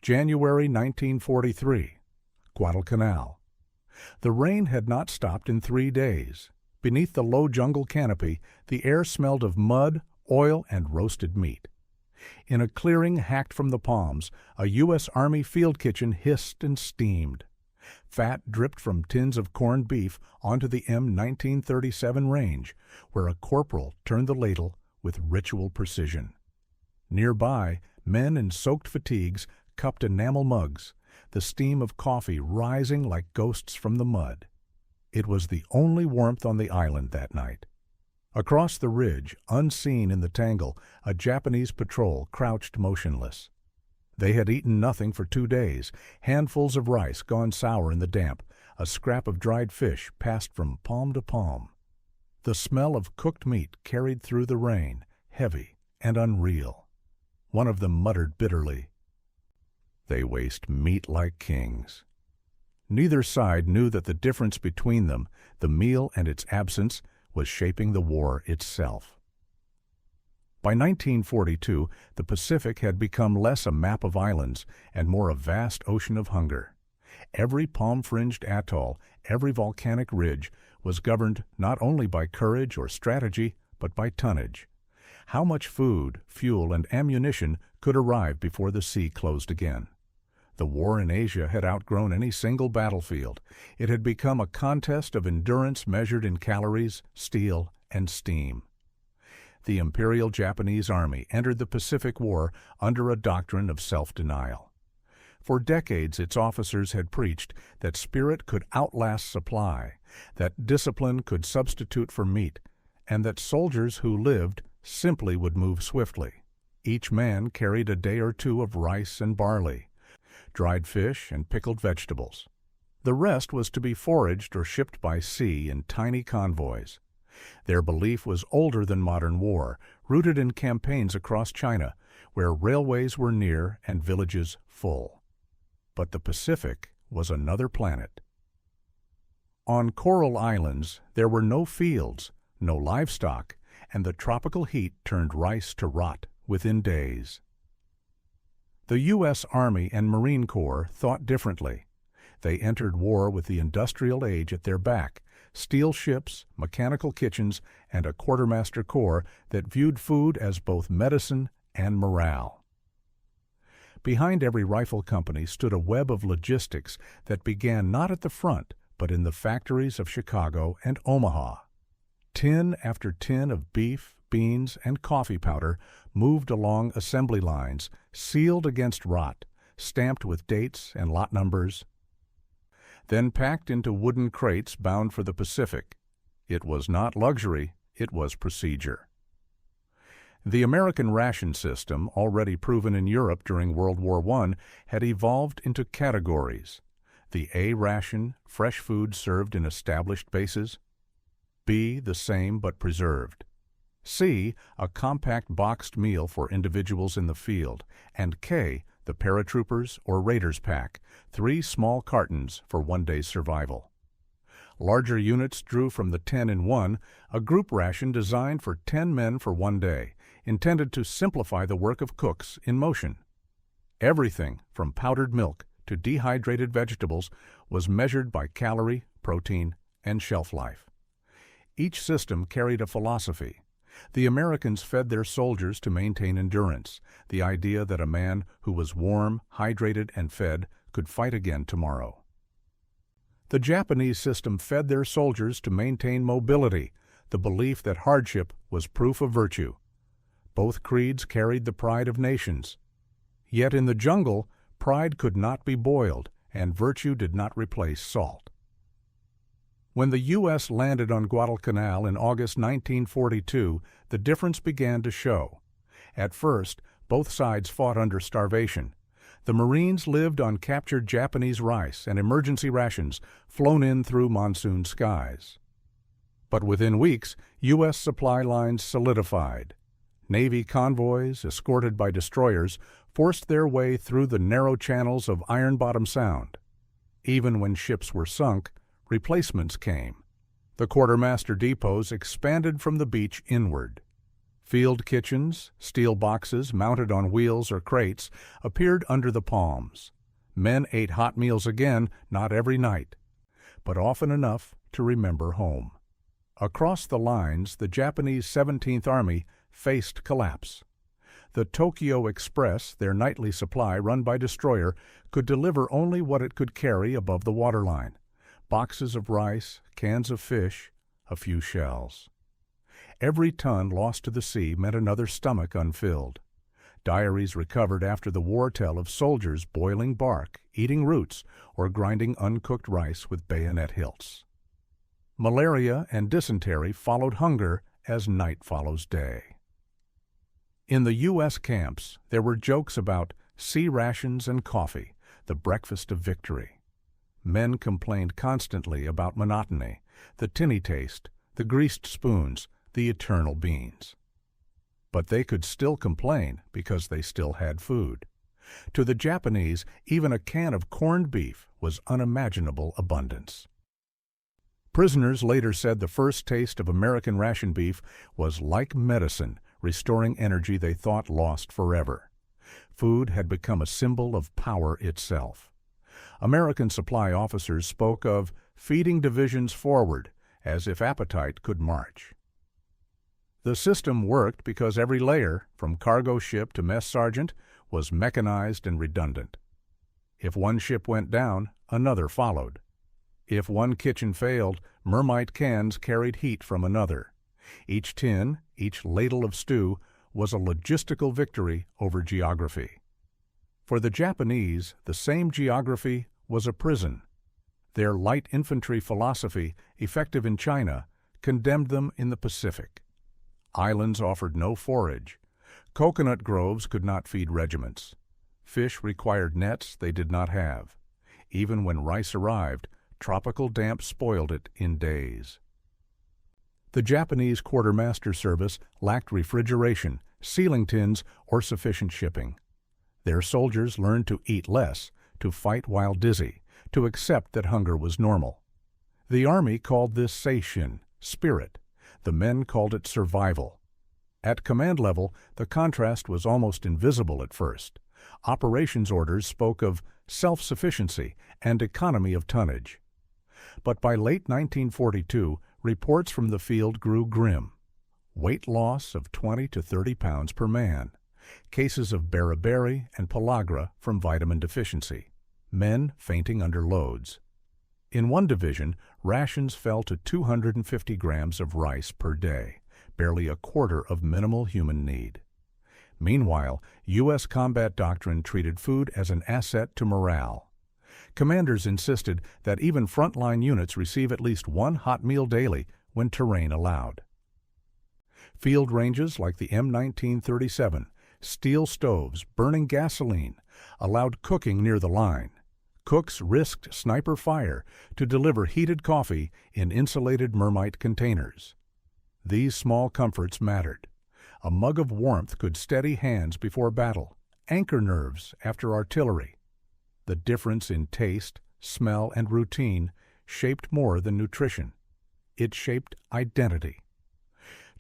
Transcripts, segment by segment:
January 1943, Guadalcanal. The rain had not stopped in 3 days. Beneath the low jungle canopy, the air smelled of mud, oil, and roasted meat. In a clearing hacked from the palms, a U.S. Army field kitchen hissed and steamed. Fat dripped from tins of corned beef onto the M1937 range, where a corporal turned the ladle with ritual precision. Nearby, men in soaked fatigues cupped enamel mugs, the steam of coffee rising like ghosts from the mud. It was the only warmth on the island that night. Across the ridge, unseen in the tangle, a Japanese patrol crouched motionless. They had eaten nothing for 2 days, handfuls of rice gone sour in the damp, a scrap of dried fish passed from palm to palm. The smell of cooked meat carried through the rain, heavy and unreal. One of them muttered bitterly, "They waste meat like kings." Neither side knew that the difference between them, the meal and its absence, was shaping the war itself. By 1942, the Pacific had become less a map of islands and more a vast ocean of hunger. Every palm-fringed atoll, every volcanic ridge, was governed not only by courage or strategy, but by tonnage. How much food, fuel, and ammunition could arrive before the sea closed again? The war in Asia had outgrown any single battlefield. It had become a contest of endurance measured in calories, steel, and steam. The Imperial Japanese Army entered the Pacific War under a doctrine of self-denial. For decades, its officers had preached that spirit could outlast supply, that discipline could substitute for meat, and that soldiers who lived simply would move swiftly. Each man carried a day or two of rice and barley, dried fish and pickled vegetables. The rest was to be foraged or shipped by sea in tiny convoys. Their belief was older than modern war, rooted in campaigns across China, where railways were near and villages full. But the Pacific was another planet. On Coral Islands, there were no fields, no livestock, and the tropical heat turned rice to rot within days. The U.S. Army and Marine Corps thought differently. They entered war with the industrial age at their back, steel ships, mechanical kitchens, and a quartermaster corps that viewed food as both medicine and morale. Behind every rifle company stood a web of logistics that began not at the front, but in the factories of Chicago and Omaha. Tin after tin of beef, beans, and coffee powder moved along assembly lines, sealed against rot, stamped with dates and lot numbers, then packed into wooden crates bound for the Pacific. It was not luxury, it was procedure. The American ration system, already proven in Europe during World War I, had evolved into categories. The A ration, fresh food served in established bases. B, the same but preserved. C, a compact boxed meal for individuals in the field. And K, the paratroopers or raiders pack, 3 small cartons for one day's survival. Larger units drew from the 10-in-1, a group ration designed for 10 men for one day, intended to simplify the work of cooks in motion. Everything, from powdered milk to dehydrated vegetables, was measured by calorie, protein, and shelf life. Each system carried a philosophy. The Americans fed their soldiers to maintain endurance, the idea that a man who was warm, hydrated, and fed could fight again tomorrow. The Japanese system fed their soldiers to maintain mobility, the belief that hardship was proof of virtue. Both creeds carried the pride of nations. Yet in the jungle, pride could not be boiled, and virtue did not replace salt. When the U.S. landed on Guadalcanal in August 1942, the difference began to show. At first, both sides fought under starvation. The Marines lived on captured Japanese rice and emergency rations flown in through monsoon skies. But within weeks, U.S. supply lines solidified. Navy convoys, escorted by destroyers, forced their way through the narrow channels of Iron Bottom Sound. Even when ships were sunk, replacements came. The quartermaster depots expanded from the beach inward. Field kitchens, steel boxes mounted on wheels or crates, appeared under the palms. Men ate hot meals again, not every night, but often enough to remember home. Across the lines, the Japanese 17th Army faced collapse. The Tokyo Express, their nightly supply run by destroyer, could deliver only what it could carry above the waterline: boxes of rice, cans of fish, a few shells. Every ton lost to the sea meant another stomach unfilled. Diaries recovered after the war tell of soldiers boiling bark, eating roots, or grinding uncooked rice with bayonet hilts. Malaria and dysentery followed hunger as night follows day. In the U.S. camps, there were jokes about sea rations and coffee, the breakfast of victory. Men complained constantly about monotony, the tinny taste, the greased spoons, the eternal beans. But they could still complain because they still had food. To the Japanese, even a can of corned beef was unimaginable abundance. Prisoners later said the first taste of American ration beef was like medicine, restoring energy they thought lost forever. Food had become a symbol of power itself. American supply officers spoke of feeding divisions forward, as if appetite could march. The system worked because every layer, from cargo ship to mess sergeant, was mechanized and redundant. If one ship went down, another followed. If one kitchen failed, Mermite cans carried heat from another. Each tin, each ladle of stew, was a logistical victory over geography. For the Japanese, the same geography was a prison. Their light infantry philosophy, effective in China, condemned them in the Pacific. Islands offered no forage. Coconut groves could not feed regiments. Fish required nets they did not have. Even when rice arrived, tropical damp spoiled it in days. The Japanese quartermaster service lacked refrigeration, sealing tins, or sufficient shipping. Their soldiers learned to eat less, to fight while dizzy, to accept that hunger was normal. The Army called this seishin, spirit. The men called it survival. At command level, the contrast was almost invisible at first. Operations orders spoke of self-sufficiency and economy of tonnage. But by late 1942, reports from the field grew grim. Weight loss of 20 to 30 pounds per man. Cases of beriberi and pellagra from vitamin deficiency. Men fainting under loads. In one division, rations fell to 250 grams of rice per day, barely a quarter of minimal human need. Meanwhile, U.S. combat doctrine treated food as an asset to morale. Commanders insisted that even frontline units receive at least one hot meal daily when terrain allowed. Field ranges like the M1937, steel stoves burning gasoline, allowed cooking near the line. Cooks risked sniper fire to deliver heated coffee in insulated Mermite containers. These small comforts mattered. A mug of warmth could steady hands before battle, anchor nerves after artillery. The difference in taste, smell, and routine shaped more than nutrition. It shaped identity.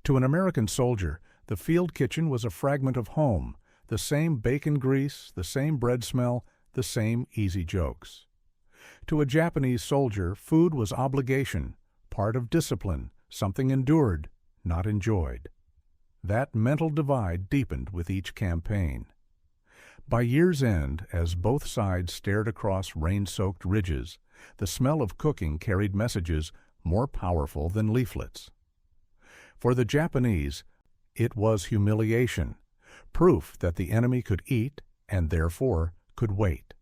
To an American soldier, the field kitchen was a fragment of home, the same bacon grease, the same bread smell, the same easy jokes. To a Japanese soldier, food was obligation, part of discipline, something endured, not enjoyed. That mental divide deepened with each campaign. By year's end, as both sides stared across rain-soaked ridges, the smell of cooking carried messages more powerful than leaflets. For the Japanese, it was humiliation, proof that the enemy could eat and therefore could wait.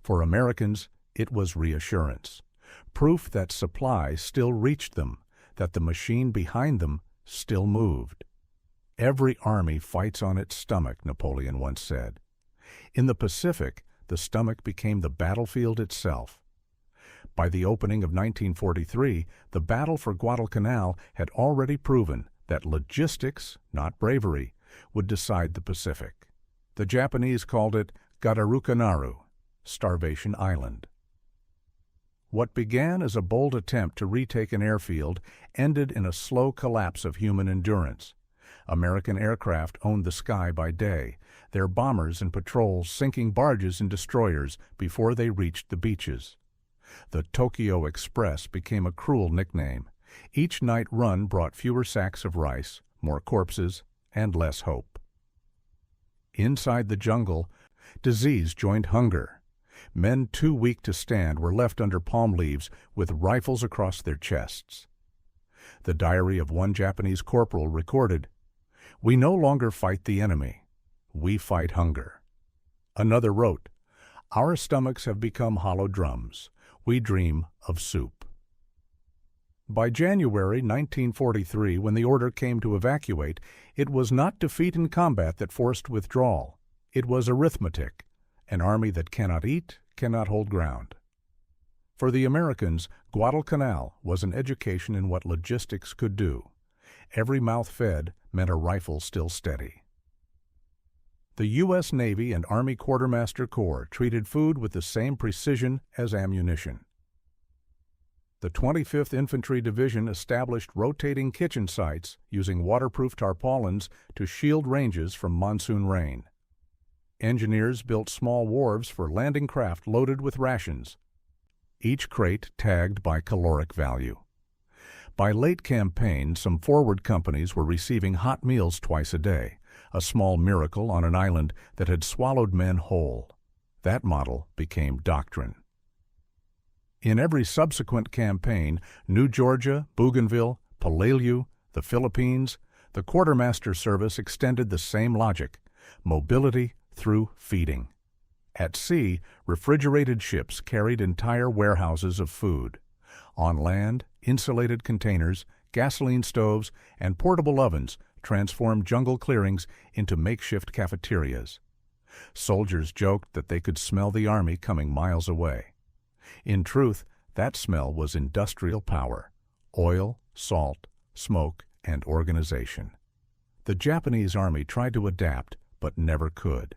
For Americans, it was reassurance, proof that supplies still reached them, that the machine behind them still moved. Every army fights on its stomach, Napoleon once said. In the Pacific, the stomach became the battlefield itself. By the opening of 1943, the battle for Guadalcanal had already proven that logistics, not bravery, would decide the Pacific. The Japanese called it Guadalcanal, Starvation Island. What began as a bold attempt to retake an airfield ended in a slow collapse of human endurance. American aircraft owned the sky by day, their bombers and patrols sinking barges and destroyers before they reached the beaches. The Tokyo Express became a cruel nickname. Each night run brought fewer sacks of rice, more corpses, and less hope. Inside the jungle, disease joined hunger. Men too weak to stand were left under palm leaves with rifles across their chests. The diary of one Japanese corporal recorded, "We no longer fight the enemy. We fight hunger." Another wrote, "Our stomachs have become hollow drums. We dream of soup." By January 1943, when the order came to evacuate, it was not defeat in combat that forced withdrawal. It was arithmetic. An army that cannot eat cannot hold ground. For the Americans, Guadalcanal was an education in what logistics could do. Every mouth fed meant a rifle still steady. The U.S. Navy and Army Quartermaster Corps treated food with the same precision as ammunition. The 25th Infantry Division established rotating kitchen sites using waterproof tarpaulins to shield ranges from monsoon rain. Engineers built small wharves for landing craft loaded with rations, each crate tagged by caloric value. By late campaign, some forward companies were receiving hot meals twice a day, a small miracle on an island that had swallowed men whole. That model became doctrine. In every subsequent campaign, New Georgia, Bougainville, Palaleu, the Philippines, the quartermaster service extended the same logic: mobility through feeding. At sea, refrigerated ships carried entire warehouses of food. On land, insulated containers, gasoline stoves, and portable ovens transformed jungle clearings into makeshift cafeterias. Soldiers joked that they could smell the army coming miles away. In truth, that smell was industrial power: oil, salt, smoke, and organization. The Japanese army tried to adapt, but never could.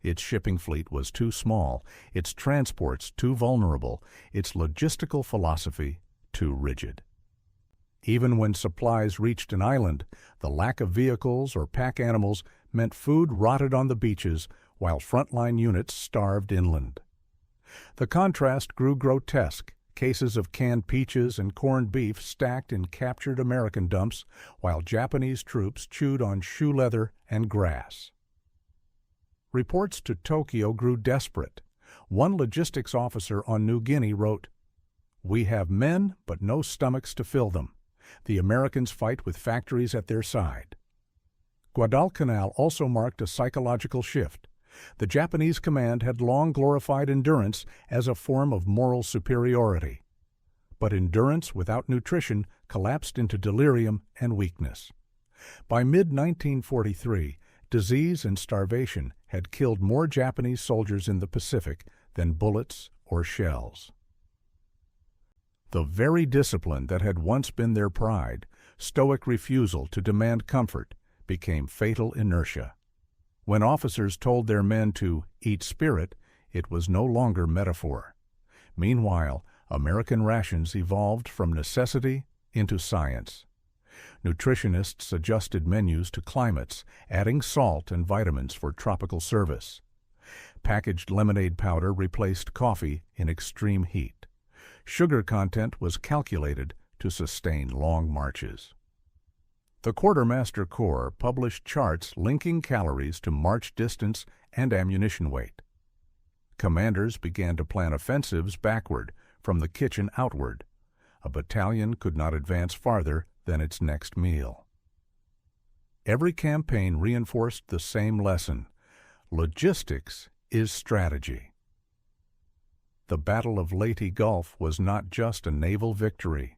Its shipping fleet was too small, its transports too vulnerable, its logistical philosophy too rigid. Even when supplies reached an island, the lack of vehicles or pack animals meant food rotted on the beaches while frontline units starved inland. The contrast grew grotesque: cases of canned peaches and corned beef stacked in captured American dumps, while Japanese troops chewed on shoe leather and grass. Reports to Tokyo grew desperate. One logistics officer on New Guinea wrote, "We have men, but no stomachs to fill them. The Americans fight with factories at their side." Guadalcanal also marked a psychological shift. The Japanese command had long glorified endurance as a form of moral superiority. But endurance without nutrition collapsed into delirium and weakness. By mid-1943, disease and starvation had killed more Japanese soldiers in the Pacific than bullets or shells. The very discipline that had once been their pride, stoic refusal to demand comfort, became fatal inertia. When officers told their men to eat spirit, it was no longer metaphor. Meanwhile, American rations evolved from necessity into science. Nutritionists adjusted menus to climates, adding salt and vitamins for tropical service. Packaged lemonade powder replaced coffee in extreme heat. Sugar content was calculated to sustain long marches. The Quartermaster Corps published charts linking calories to march distance and ammunition weight. Commanders began to plan offensives backward, from the kitchen outward. A battalion could not advance farther than its next meal. Every campaign reinforced the same lesson: logistics is strategy. The Battle of Leyte Gulf was not just a naval victory.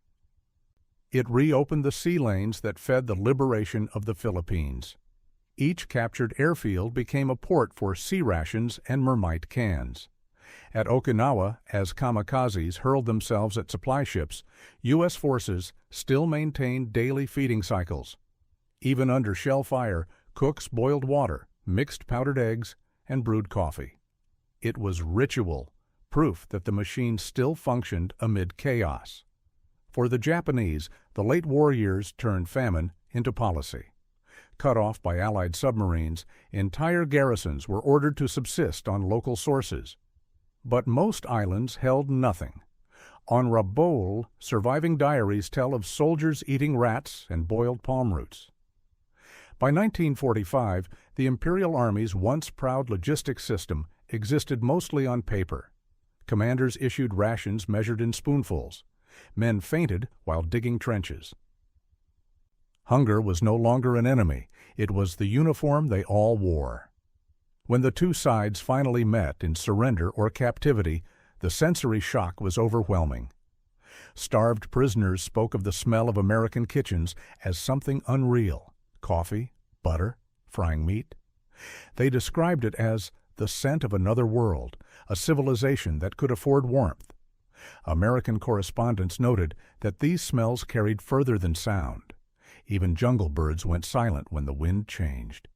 It reopened the sea lanes that fed the liberation of the Philippines. Each captured airfield became a port for sea rations and mermite cans. At Okinawa, as kamikazes hurled themselves at supply ships, U.S. forces still maintained daily feeding cycles. Even under shell fire, cooks boiled water, mixed powdered eggs, and brewed coffee. It was ritual, proof that the machine still functioned amid chaos. For the Japanese, the late war years turned famine into policy. Cut off by Allied submarines, entire garrisons were ordered to subsist on local sources. But most islands held nothing. On Rabaul, surviving diaries tell of soldiers eating rats and boiled palm roots. By 1945, the Imperial Army's once proud logistics system existed mostly on paper. Commanders issued rations measured in spoonfuls. Men fainted while digging trenches. Hunger was no longer an enemy. It was the uniform they all wore. When the two sides finally met in surrender or captivity, the sensory shock was overwhelming. Starved prisoners spoke of the smell of American kitchens as something unreal: coffee, butter, frying meat. They described it as the scent of another world, a civilization that could afford warmth. American correspondents noted that these smells carried further than sound. Even jungle birds went silent when the wind changed.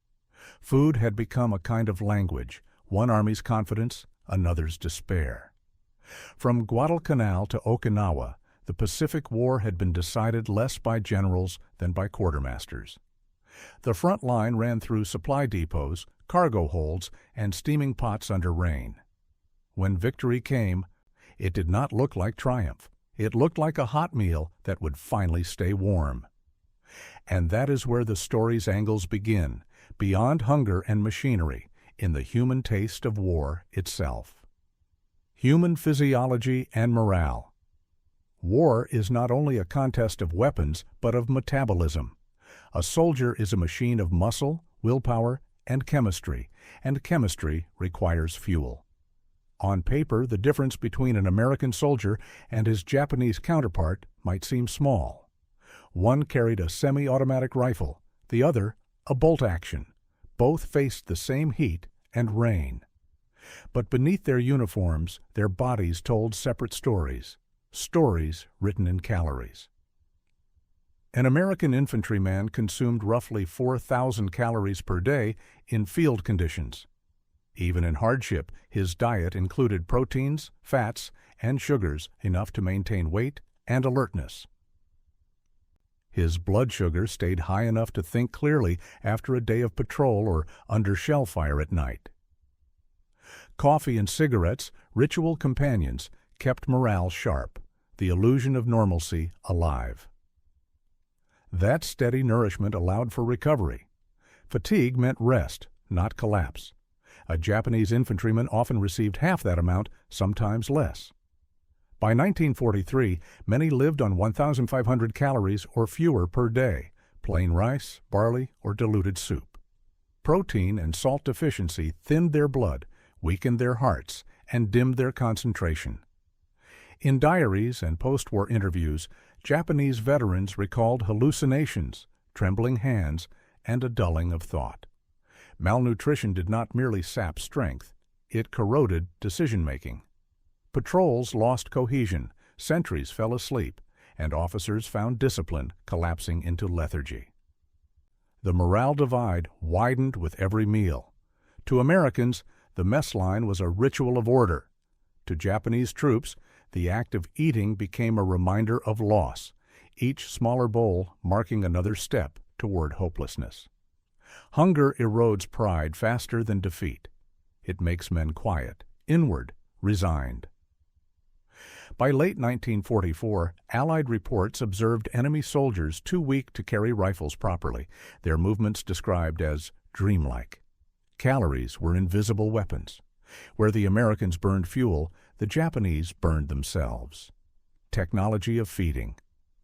Food had become a kind of language, one army's confidence, another's despair. From Guadalcanal to Okinawa, the Pacific War had been decided less by generals than by quartermasters. The front line ran through supply depots, cargo holds, and steaming pots under rain. When victory came, it did not look like triumph. It looked like a hot meal that would finally stay warm. And that is where the story's angles begin, beyond hunger and machinery, in the human taste of war itself. Human physiology and morale. War is not only a contest of weapons, but of metabolism. A soldier is a machine of muscle, willpower, and chemistry requires fuel. On paper, the difference between an American soldier and his Japanese counterpart might seem small. One carried a semi-automatic rifle, the other a bolt-action. Both faced the same heat and rain. But beneath their uniforms, their bodies told separate stories written in calories. An American infantryman consumed roughly 4,000 calories per day in field conditions. Even in hardship, his diet included proteins, fats, and sugars enough to maintain weight and alertness. His blood sugar stayed high enough to think clearly after a day of patrol or under shell fire at night. Coffee and cigarettes, ritual companions, kept morale sharp, the illusion of normalcy alive. That steady nourishment allowed for recovery. Fatigue meant rest, not collapse. A Japanese infantryman often received half that amount, sometimes less. By 1943, many lived on 1,500 calories or fewer per day, plain rice, barley, or diluted soup. Protein and salt deficiency thinned their blood, weakened their hearts, and dimmed their concentration. In diaries and post-war interviews, Japanese veterans recalled hallucinations, trembling hands, and a dulling of thought. Malnutrition did not merely sap strength, it corroded decision-making. Patrols lost cohesion, sentries fell asleep, and officers found discipline collapsing into lethargy. The morale divide widened with every meal. To Americans, the mess line was a ritual of order. To Japanese troops, the act of eating became a reminder of loss, each smaller bowl marking another step toward hopelessness. Hunger erodes pride faster than defeat. It makes men quiet, inward, resigned. By late 1944, Allied reports observed enemy soldiers too weak to carry rifles properly, their movements described as dreamlike. Calories were invisible weapons. Where the Americans burned fuel, the Japanese burned themselves. Technology of feeding.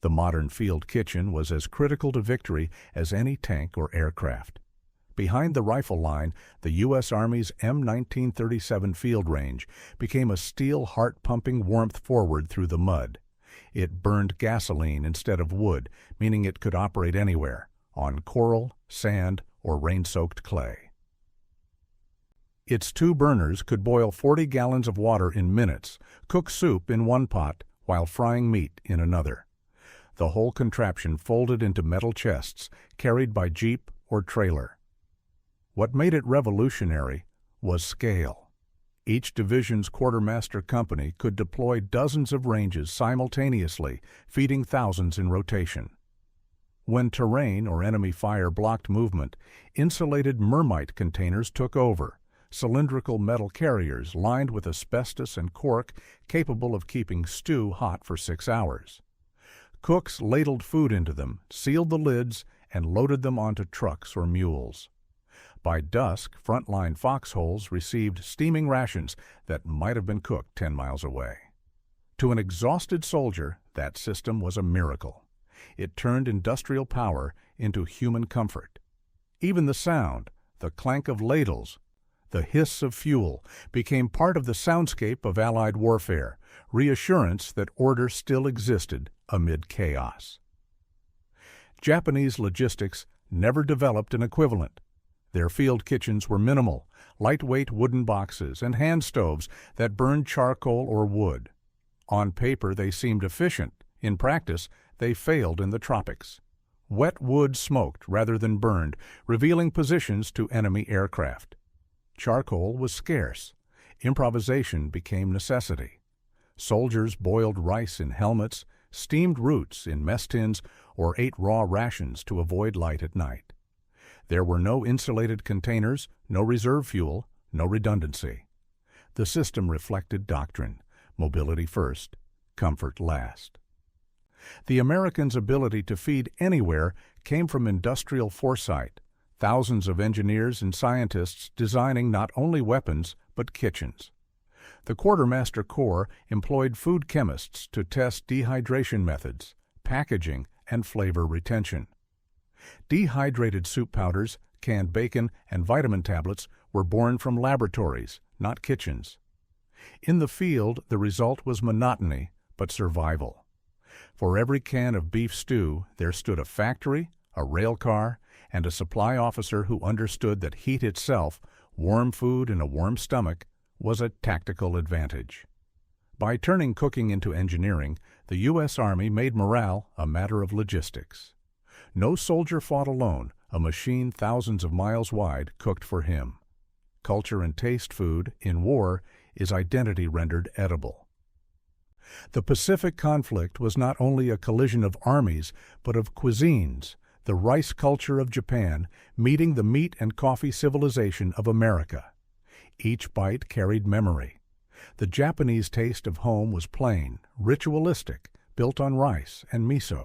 The modern field kitchen was as critical to victory as any tank or aircraft. Behind the rifle line, the U.S. Army's M1937 field range became a steel heart-pumping warmth forward through the mud. It burned gasoline instead of wood, meaning it could operate anywhere, on coral, sand, or rain-soaked clay. Its two burners could boil 40 gallons of water in minutes, cook soup in one pot while frying meat in another. The whole contraption folded into metal chests, carried by jeep or trailer. What made it revolutionary was scale. Each division's quartermaster company could deploy dozens of ranges simultaneously, feeding thousands in rotation. When terrain or enemy fire blocked movement, insulated mermite containers took over, cylindrical metal carriers lined with asbestos and cork capable of keeping stew hot for 6 hours. Cooks ladled food into them, sealed the lids, and loaded them onto trucks or mules. By dusk, frontline foxholes received steaming rations that might have been cooked 10 miles away. To an exhausted soldier, that system was a miracle. It turned industrial power into human comfort. Even the sound, the clank of ladles, the hiss of fuel, became part of the soundscape of Allied warfare, reassurance that order still existed amid chaos. Japanese logistics never developed an equivalent. Their field kitchens were minimal, lightweight wooden boxes and hand stoves that burned charcoal or wood. On paper, they seemed efficient. In practice, they failed in the tropics. Wet wood smoked rather than burned, revealing positions to enemy aircraft. Charcoal was scarce. Improvisation became necessity. Soldiers boiled rice in helmets, steamed roots in mess tins, or ate raw rations to avoid light at night. There were no insulated containers, no reserve fuel, no redundancy. The system reflected doctrine: mobility first, comfort last. The Americans' ability to feed anywhere came from industrial foresight, thousands of engineers and scientists designing not only weapons but kitchens. The Quartermaster Corps employed food chemists to test dehydration methods, packaging, and flavor retention. Dehydrated soup powders, canned bacon, and vitamin tablets were born from laboratories, not kitchens. In the field, the result was monotony, but survival. For every can of beef stew, there stood a factory, a rail car, and a supply officer who understood that heat itself, warm food in a warm stomach, was a tactical advantage. By turning cooking into engineering, the U.S. Army made morale a matter of logistics. No soldier fought alone. A machine thousands of miles wide cooked for him. Culture and taste food, in war, is identity rendered edible. The Pacific conflict was not only a collision of armies, but of cuisines, the rice culture of Japan meeting the meat and coffee civilization of America. Each bite carried memory. The Japanese taste of home was plain, ritualistic, built on rice and miso.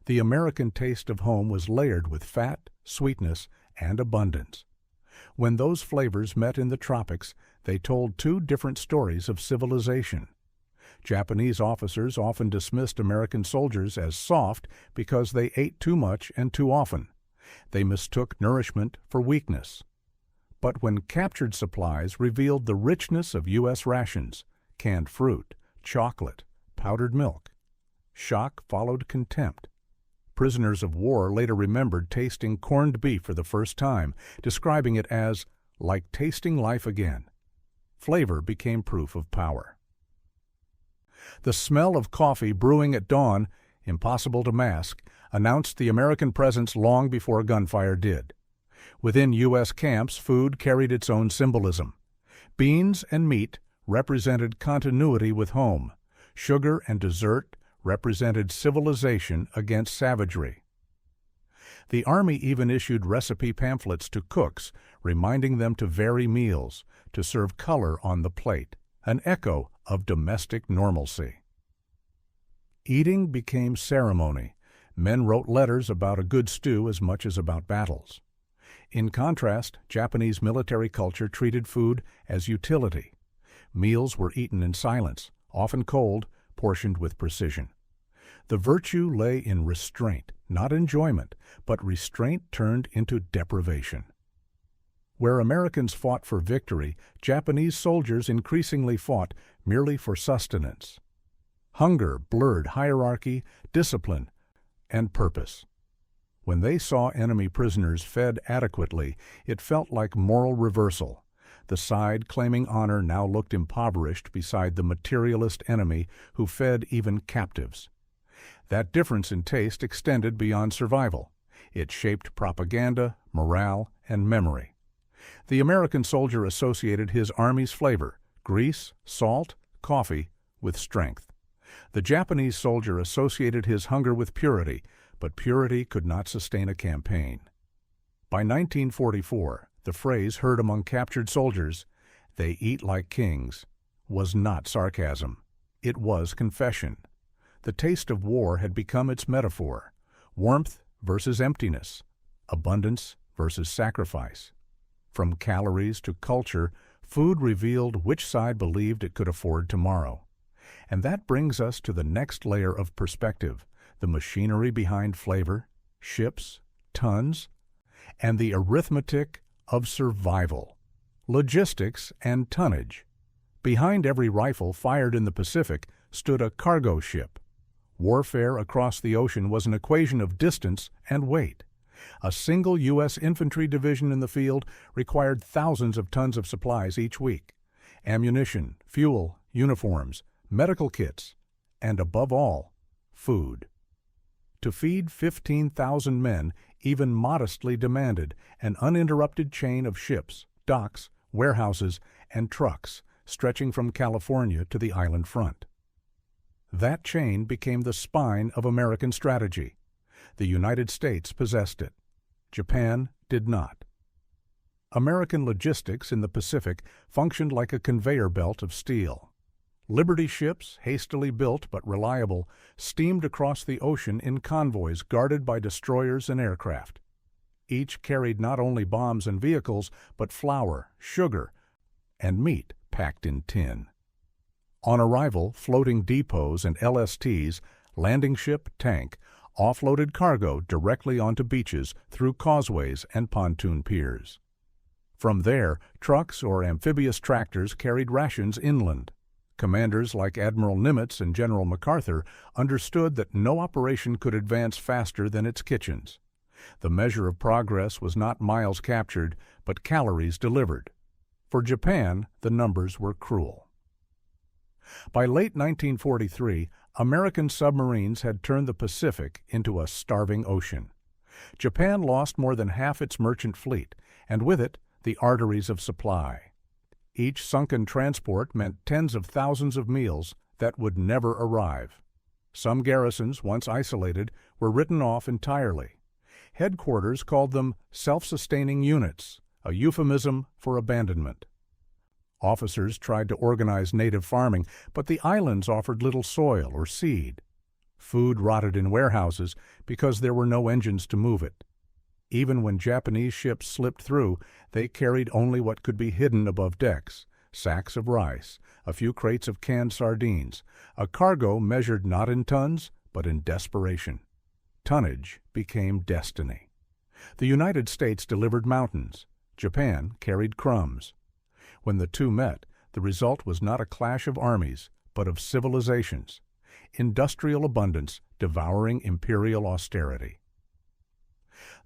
The American taste of home was layered with fat, sweetness, and abundance. When those flavors met in the tropics, they told two different stories of civilization. Japanese officers often dismissed American soldiers as soft because they ate too much and too often. They mistook nourishment for weakness. But when captured supplies revealed the richness of U.S. rations, canned fruit, chocolate, powdered milk, shock followed contempt. Prisoners of war later remembered tasting corned beef for the first time, describing it as like tasting life again. Flavor became proof of power. The smell of coffee brewing at dawn, impossible to mask, announced the American presence long before gunfire did. Within U.S. camps, food carried its own symbolism. Beans and meat represented continuity with home. Sugar and dessert represented civilization against savagery. The Army even issued recipe pamphlets to cooks, reminding them to vary meals, to serve color on the plate, an echo of domestic normalcy. Eating became ceremony. Men wrote letters about a good stew as much as about battles. In contrast, Japanese military culture treated food as utility. Meals were eaten in silence, often cold, portioned with precision. The virtue lay in restraint, not enjoyment, but restraint turned into deprivation. Where Americans fought for victory, Japanese soldiers increasingly fought merely for sustenance. Hunger blurred hierarchy, discipline, and purpose. When they saw enemy prisoners fed adequately, it felt like moral reversal. The side claiming honor now looked impoverished beside the materialist enemy who fed even captives. That difference in taste extended beyond survival. It shaped propaganda, morale, and memory. The American soldier associated his army's flavor, grease, salt, coffee, with strength. The Japanese soldier associated his hunger with purity, but purity could not sustain a campaign. By 1944, the phrase heard among captured soldiers, "They eat like kings," was not sarcasm. It was confession. The taste of war had become its metaphor: warmth versus emptiness, abundance versus sacrifice. From calories to culture, food revealed which side believed it could afford tomorrow. And that brings us to the next layer of perspective: the machinery behind flavor, ships, tons, and the arithmetic of survival, logistics, and tonnage. Behind every rifle fired in the Pacific stood a cargo ship. Warfare across the ocean was an equation of distance and weight. A single U.S. infantry division in the field required thousands of tons of supplies each week: ammunition, fuel, uniforms, medical kits, and above all, food. To feed 15,000 men even modestly demanded an uninterrupted chain of ships, docks, warehouses, and trucks stretching from California to the island front. That chain became the spine of American strategy. The United States possessed it. Japan did not. American logistics in the Pacific functioned like a conveyor belt of steel. Liberty ships, hastily built but reliable, steamed across the ocean in convoys guarded by destroyers and aircraft. Each carried not only bombs and vehicles, but flour, sugar, and meat packed in tin. On arrival, floating depots and LSTs, landing ship, tank, offloaded cargo directly onto beaches through causeways and pontoon piers. From there, trucks or amphibious tractors carried rations inland. Commanders like Admiral Nimitz and General MacArthur understood that no operation could advance faster than its kitchens. The measure of progress was not miles captured, but calories delivered. For Japan, the numbers were cruel. By late 1943, American submarines had turned the Pacific into a starving ocean. Japan lost more than half its merchant fleet, and with it, the arteries of supply. Each sunken transport meant tens of thousands of meals that would never arrive. Some garrisons, once isolated, were written off entirely. Headquarters called them self-sustaining units, a euphemism for abandonment. Officers tried to organize native farming, but the islands offered little soil or seed. Food rotted in warehouses because there were no engines to move it. Even when Japanese ships slipped through, they carried only what could be hidden above decks: sacks of rice, a few crates of canned sardines, a cargo measured not in tons, but in desperation. Tonnage became destiny. The United States delivered mountains. Japan carried crumbs. When the two met, the result was not a clash of armies, but of civilizations. Industrial abundance devouring imperial austerity.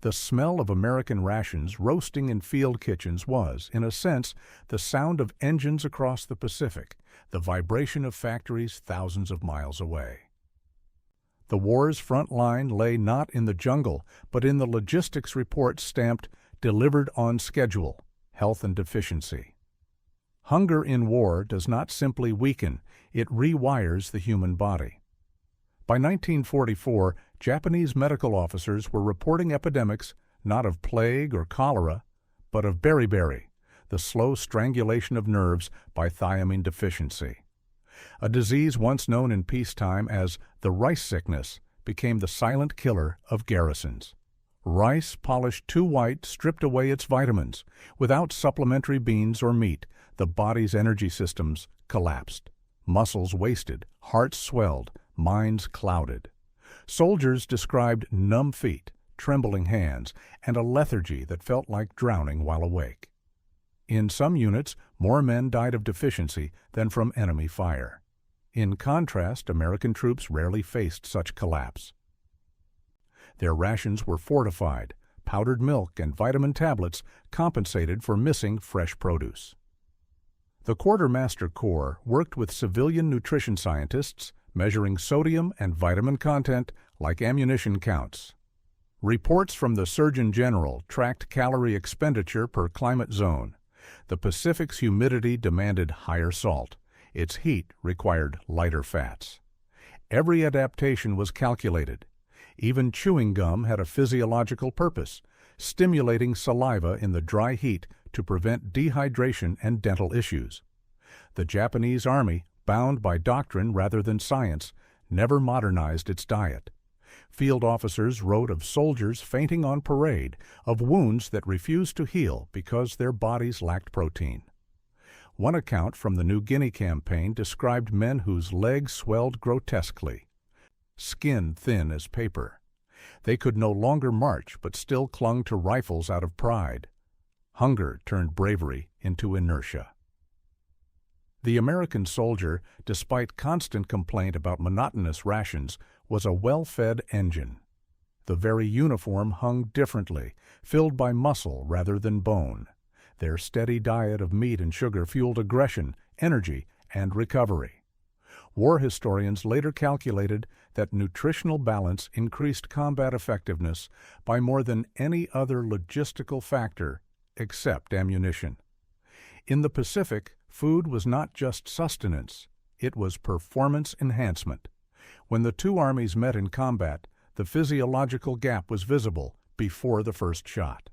The smell of American rations roasting in field kitchens was, in a sense, the sound of engines across the Pacific, the vibration of factories thousands of miles away. The war's front line lay not in the jungle, but in the logistics report stamped "Delivered on Schedule, Health and Deficiency." Hunger in war does not simply weaken, it rewires the human body. By 1944, Japanese medical officers were reporting epidemics not of plague or cholera, but of beriberi, the slow strangulation of nerves by thiamine deficiency. A disease once known in peacetime as the rice sickness became the silent killer of garrisons. Rice polished too white stripped away its vitamins. Without supplementary beans or meat, the body's energy systems collapsed. Muscles wasted, hearts swelled, minds clouded. Soldiers described numb feet, trembling hands, and a lethargy that felt like drowning while awake. In some units, more men died of deficiency than from enemy fire. In contrast, American troops rarely faced such collapse. Their rations were fortified. Powdered milk and vitamin tablets compensated for missing fresh produce. The Quartermaster Corps worked with civilian nutrition scientists, measuring sodium and vitamin content like ammunition counts. Reports from the Surgeon General tracked calorie expenditure per climate zone. The Pacific's humidity demanded higher salt. Its heat required lighter fats. Every adaptation was calculated. Even chewing gum had a physiological purpose, stimulating saliva in the dry heat to prevent dehydration and dental issues. The Japanese army, bound by doctrine rather than science, never modernized its diet. Field officers wrote of soldiers fainting on parade, of wounds that refused to heal because their bodies lacked protein. One account from the New Guinea campaign described men whose legs swelled grotesquely, skin thin as paper. They could no longer march but still clung to rifles out of pride. Hunger turned bravery into inertia. The American soldier, despite constant complaint about monotonous rations, was a well-fed engine. The very uniform hung differently, filled by muscle rather than bone. Their steady diet of meat and sugar fueled aggression, energy, and recovery. War historians later calculated that nutritional balance increased combat effectiveness by more than any other logistical factor except ammunition. In the Pacific, food was not just sustenance, it was performance enhancement. When the two armies met in combat, the physiological gap was visible before the first shot.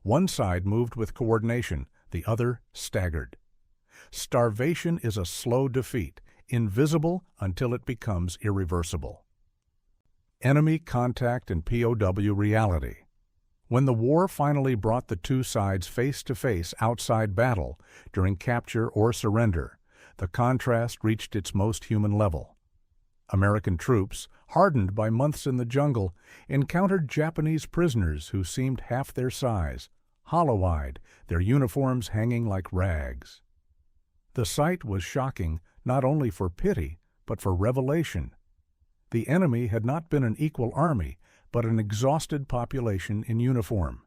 One side moved with coordination, the other staggered. Starvation is a slow defeat, invisible until it becomes irreversible. Enemy contact and POW reality. When the war finally brought the two sides face-to-face outside battle, during capture or surrender, the contrast reached its most human level. American troops, hardened by months in the jungle, encountered Japanese prisoners who seemed half their size, hollow-eyed, their uniforms hanging like rags. The sight was shocking not only for pity, but for revelation. The enemy had not been an equal army, but an exhausted population in uniform.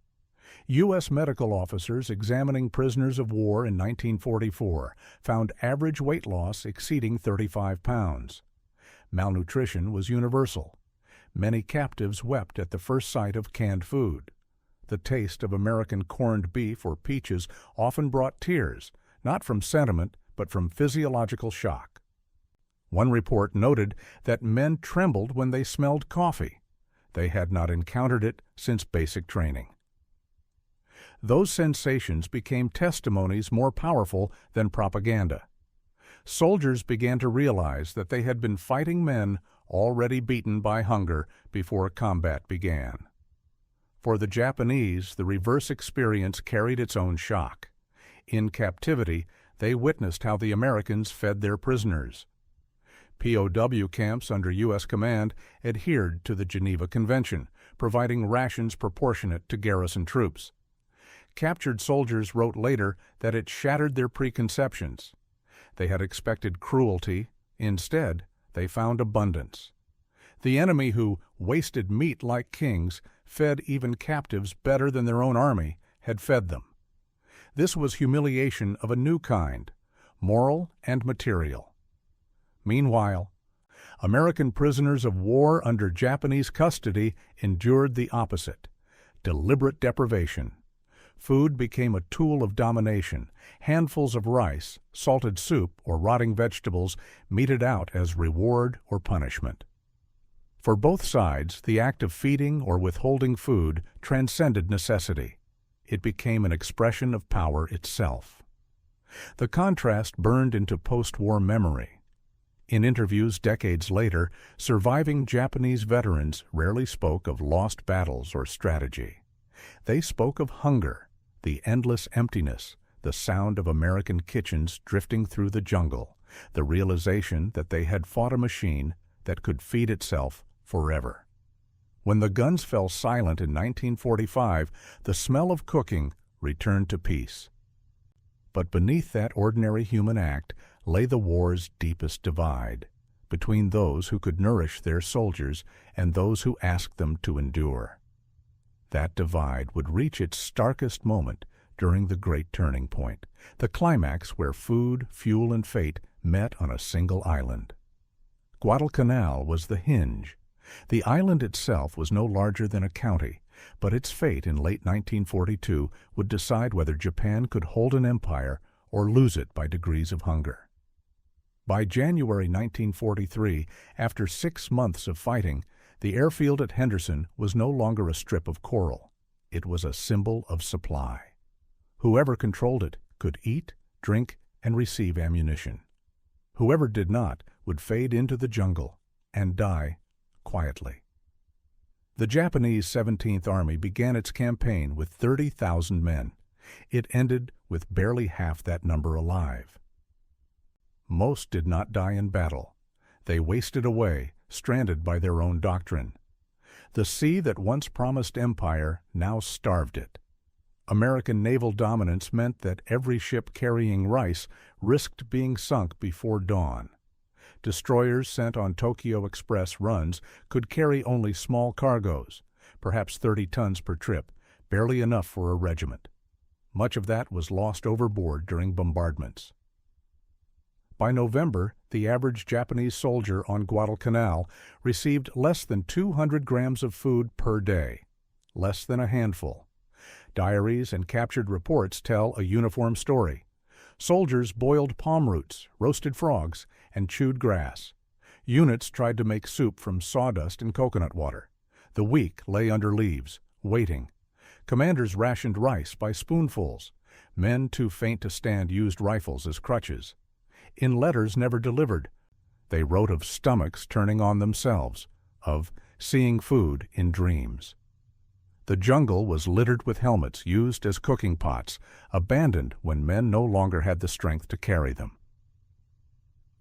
U.S. medical officers examining prisoners of war in 1944 found average weight loss exceeding 35 pounds. Malnutrition was universal. Many captives wept at the first sight of canned food. The taste of American corned beef or peaches often brought tears, not from sentiment, but from physiological shock. One report noted that men trembled when they smelled coffee. They had not encountered it since basic training. Those sensations became testimonies more powerful than propaganda. Soldiers began to realize that they had been fighting men already beaten by hunger before combat began. For the Japanese, the reverse experience carried its own shock. In captivity, they witnessed how the Americans fed their prisoners. POW camps under U.S. command adhered to the Geneva Convention, providing rations proportionate to garrison troops. Captured soldiers wrote later that it shattered their preconceptions. They had expected cruelty. Instead, they found abundance. The enemy, who wasted meat like kings, fed even captives better than their own army, had fed them. This was humiliation of a new kind, moral and material. Meanwhile, American prisoners of war under Japanese custody endured the opposite: deliberate deprivation. Food became a tool of domination. Handfuls of rice, salted soup, or rotting vegetables meted out as reward or punishment. For both sides, the act of feeding or withholding food transcended necessity. It became an expression of power itself. The contrast burned into post-war memory. In interviews decades later, surviving Japanese veterans rarely spoke of lost battles or strategy. They spoke of hunger, the endless emptiness, the sound of American kitchens drifting through the jungle, the realization that they had fought a machine that could feed itself forever. When the guns fell silent in 1945, the smell of cooking returned to peace. But beneath that ordinary human act lay the war's deepest divide, between those who could nourish their soldiers and those who asked them to endure. That divide would reach its starkest moment during the Great Turning Point, the climax where food, fuel, and fate met on a single island. Guadalcanal was the hinge. The island itself was no larger than a county, but its fate in late 1942 would decide whether Japan could hold an empire or lose it by degrees of hunger. By January 1943, after 6 months of fighting, The airfield at Henderson was no longer a strip of coral. It was a symbol of supply. Whoever controlled it could eat, drink, and receive ammunition. Whoever did not would fade into the jungle and die quietly. The Japanese 17th Army began its campaign with 30,000 men. It ended with barely half that number alive. Most did not die in battle. They wasted away, stranded by their own doctrine. The sea that once promised empire now starved it. American naval dominance meant that every ship carrying rice risked being sunk before dawn. Destroyers sent on Tokyo Express runs could carry only small cargoes, perhaps 30 tons per trip, barely enough for a regiment. Much of that was lost overboard during bombardments. By November, the average Japanese soldier on Guadalcanal received less than 200 grams of food per day, less than a handful. Diaries and captured reports tell a uniform story. Soldiers boiled palm roots, roasted frogs, and chewed grass. Units tried to make soup from sawdust and coconut water. The weak lay under leaves, waiting. Commanders rationed rice by spoonfuls. Men too faint to stand used rifles as crutches. In letters never delivered, they wrote of stomachs turning on themselves, of seeing food in dreams. The jungle was littered with helmets used as cooking pots, abandoned when men no longer had the strength to carry them.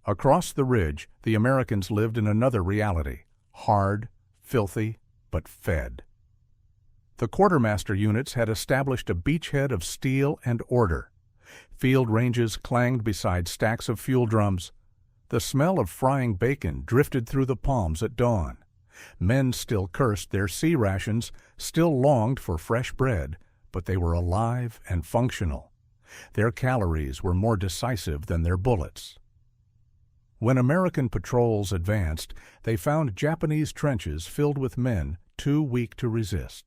Across the ridge, the Americans lived in another reality, hard, filthy, but fed. The quartermaster units had established a beachhead of steel and order. Field ranges clanged beside stacks of fuel drums. The smell of frying bacon drifted through the palms at dawn. Men still cursed their sea rations, still longed for fresh bread, but they were alive and functional. Their calories were more decisive than their bullets. When American patrols advanced, they found Japanese trenches filled with men too weak to resist.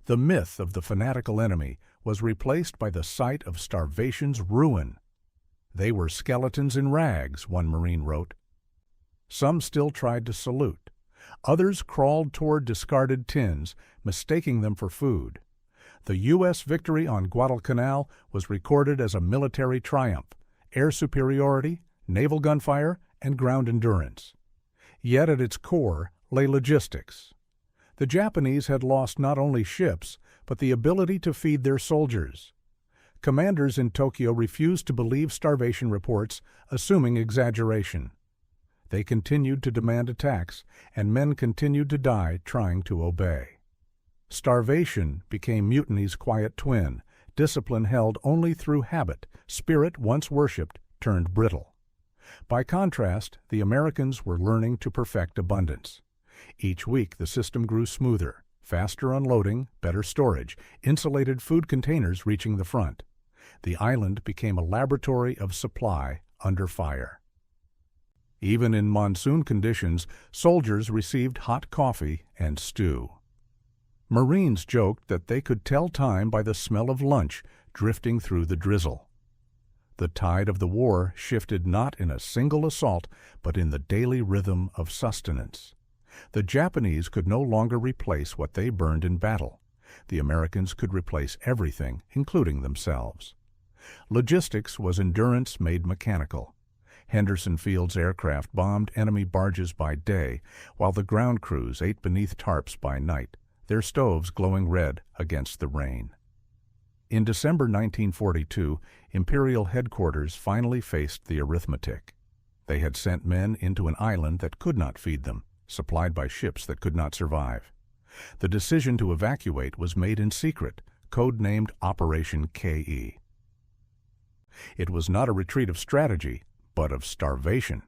The myth of the fanatical enemy was replaced by the sight of starvation's ruin. They were skeletons in rags, one Marine wrote. Some still tried to salute. Others crawled toward discarded tins, mistaking them for food. The U.S. victory on Guadalcanal was recorded as a military triumph, air superiority, naval gunfire, and ground endurance. Yet at its core lay logistics. The Japanese had lost not only ships, but the ability to feed their soldiers. Commanders in Tokyo refused to believe starvation reports, assuming exaggeration. They continued to demand attacks, and men continued to die trying to obey. Starvation became mutiny's quiet twin, discipline held only through habit, spirit once worshipped turned brittle. By contrast, the Americans were learning to perfect abundance. Each week the system grew smoother, faster unloading, better storage, insulated food containers reaching the front. The island became a laboratory of supply under fire. Even in monsoon conditions, soldiers received hot coffee and stew. Marines joked that they could tell time by the smell of lunch drifting through the drizzle. The tide of the war shifted not in a single assault, but in the daily rhythm of sustenance. The Japanese could no longer replace what they burned in battle. The Americans could replace everything, including themselves. Logistics was endurance made mechanical. Henderson Field's aircraft bombed enemy barges by day, while the ground crews ate beneath tarps by night, their stoves glowing red against the rain. In December 1942, Imperial headquarters finally faced the arithmetic. They had sent men into an island that could not feed them, supplied by ships that could not survive. The decision to evacuate was made in secret, code-named Operation KE. It was not a retreat of strategy, but of starvation.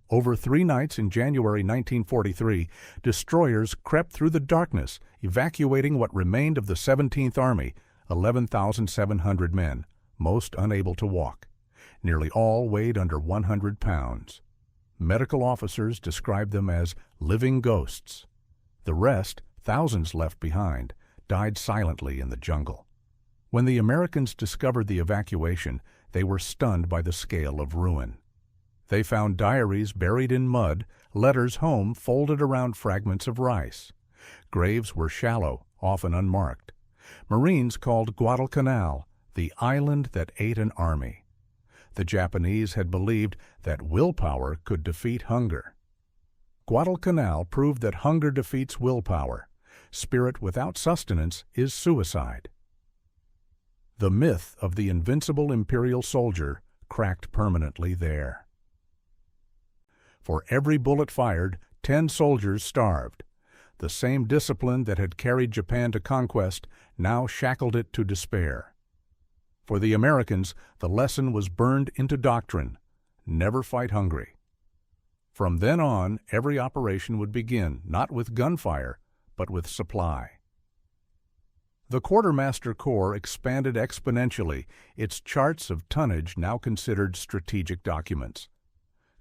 Over 3 nights in January 1943, destroyers crept through the darkness, evacuating what remained of the 17th Army, 11,700 men, most unable to walk. Nearly all weighed under 100 pounds. Medical officers described them as living ghosts. The rest, thousands left behind, died silently in the jungle. When the Americans discovered the evacuation, they were stunned by the scale of ruin. They found diaries buried in mud, letters home folded around fragments of rice. Graves were shallow, often unmarked. Marines called Guadalcanal the island that ate an army. The Japanese had believed that willpower could defeat hunger. Guadalcanal proved that hunger defeats willpower. Spirit without sustenance is suicide. The myth of the invincible imperial soldier cracked permanently there. For every bullet fired, 10 soldiers starved. The same discipline that had carried Japan to conquest now shackled it to despair. For the Americans, the lesson was burned into doctrine: never fight hungry. From then on, every operation would begin not with gunfire, but with supply. The Quartermaster Corps expanded exponentially, its charts of tonnage now considered strategic documents.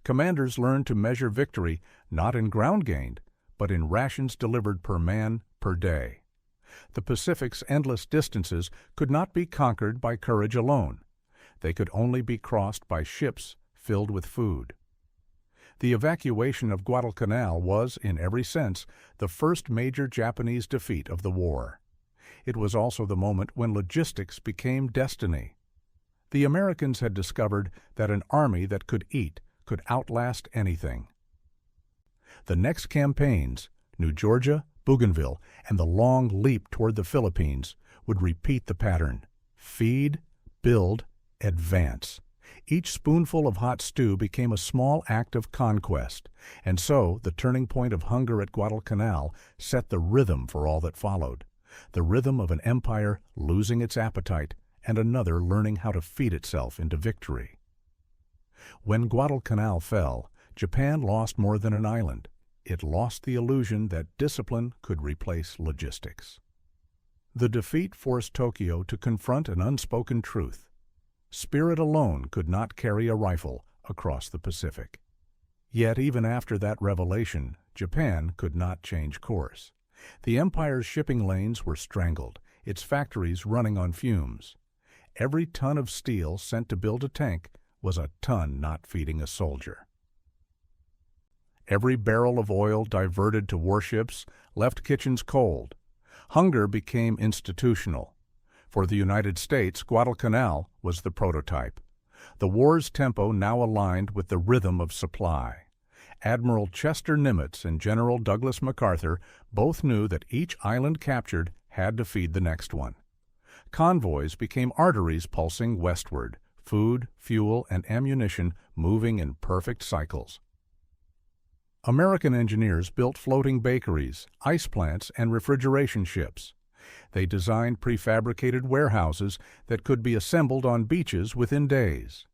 Commanders learned to measure victory not in ground gained, but in rations delivered per man per day. The Pacific's endless distances could not be conquered by courage alone. They could only be crossed by ships filled with food. The evacuation of Guadalcanal was, in every sense, the first major Japanese defeat of the war. It was also the moment when logistics became destiny. The Americans had discovered that an army that could eat could outlast anything. The next campaigns, New Georgia, Bougainville, and the long leap toward the Philippines, would repeat the pattern: feed, build, advance. Each spoonful of hot stew became a small act of conquest, and so the turning point of hunger at Guadalcanal set the rhythm for all that followed, the rhythm of an empire losing its appetite and another learning how to feed itself into victory. When Guadalcanal fell, Japan lost more than an island. It lost the illusion that discipline could replace logistics. The defeat forced Tokyo to confront an unspoken truth: spirit alone could not carry a rifle across the Pacific. Yet even after that revelation, Japan could not change course. The empire's shipping lanes were strangled, its factories running on fumes. Every ton of steel sent to build a tank was a ton not feeding a soldier. Every barrel of oil diverted to warships left kitchens cold. Hunger became institutional. For the United States, Guadalcanal was the prototype. The war's tempo now aligned with the rhythm of supply. Admiral Chester Nimitz and General Douglas MacArthur both knew that each island captured had to feed the next one. Convoys became arteries pulsing westward, food, fuel, and ammunition moving in perfect cycles. American engineers built floating bakeries, ice plants, and refrigeration ships. They designed prefabricated warehouses that could be assembled on beaches within days.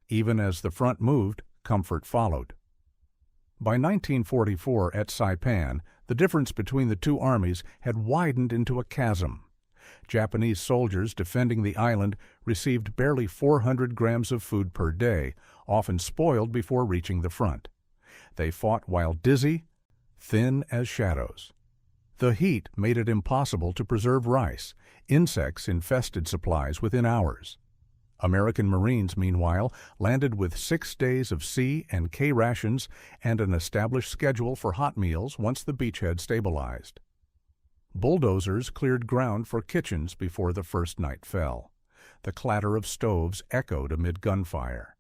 Even as the front moved, comfort followed. By 1944 at Saipan, the difference between the two armies had widened into a chasm. Japanese soldiers defending the island received barely 400 grams of food per day, often spoiled before reaching the front. They fought while dizzy, thin as shadows. The heat made it impossible to preserve rice. Insects infested supplies within hours. American Marines, meanwhile, landed with 6 days of C and K rations and an established schedule for hot meals once the beachhead stabilized. Bulldozers cleared ground for kitchens before the first night fell. The clatter of stoves echoed amid gunfire.